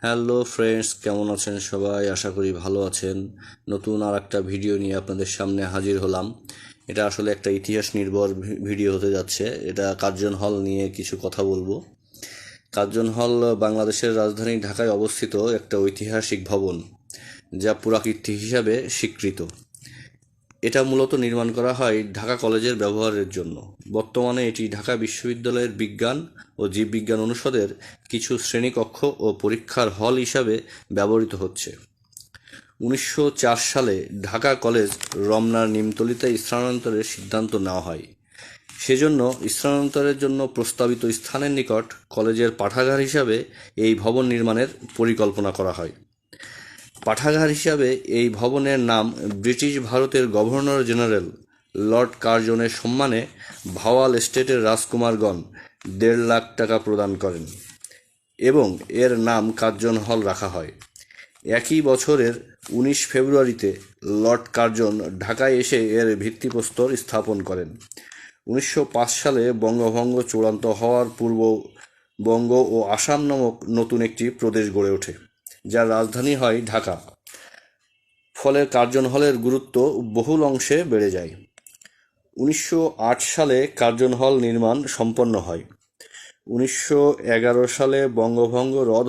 Hello friends, কেমন আছেন সবাই? আশা করি ভালো আছেন। নতুন আর একটা ভিডিও নিয়ে আপনাদের সামনে হাজির হলাম। এটা আসলে একটা ইতিহাস নির্ভর ভিডিও হতে যাচ্ছে। এটা কার্জন হল নিয়ে কিছু কথা বলবো। কার্জন হল বাংলাদেশের রাজধানী ঢাকায় অবস্থিত একটা ঐতিহাসিক ভবন, যা পুরাকীর্তি হিসাবে স্বীকৃত। এটা মূলত নির্মাণ করা হয় ঢাকা কলেজের ব্যবহারের জন্য। বর্তমানে এটি ঢাকা বিশ্ববিদ্যালয়ের বিজ্ঞান ও জীববিজ্ঞান অনুষদের কিছু শ্রেণীকক্ষ ও পরীক্ষার হল হিসাবে ব্যবহৃত হচ্ছে। 1904 সালে ঢাকা কলেজ রমনার নিমতলীতে স্থানান্তরের সিদ্ধান্ত নেওয়া হয়। সেজন্য স্থানান্তরের জন্য প্রস্তাবিত স্থানের নিকট কলেজের পাঠাগার হিসাবে এই ভবন নির্মাণের পরিকল্পনা করা হয়। পাঠাগার হিসাবে এই ভবনের নাম ব্রিটিশ ভারতের গভর্নর জেনারেল লর্ড কার্জনের সম্মানে ভাওয়াল এস্টেটের রাজকুমারগণ 1.5 লাখ টাকা প্রদান করেন এবং এর নাম কার্জন হল রাখা হয়। একই বছরের 19 ফেব্রুয়ারিতে লর্ড কার্জন ঢাকায় এসে এর ভিত্তিপ্রস্তর স্থাপন করেন। 1905 সালে বঙ্গভঙ্গ চূড়ান্ত হওয়ার পূর্ব বঙ্গ ও আসাম নামক নতুন একটি প্রদেশ গড়ে ওঠে, যার রাজধানী হয় ঢাকা। ফলে কার্জন হলের গুরুত্ব বহুল অংশে বেড়ে যায়। 1908 সালে কার্জন হল নির্মাণ সম্পন্ন হয়। 1911 সালে বঙ্গভঙ্গ রদ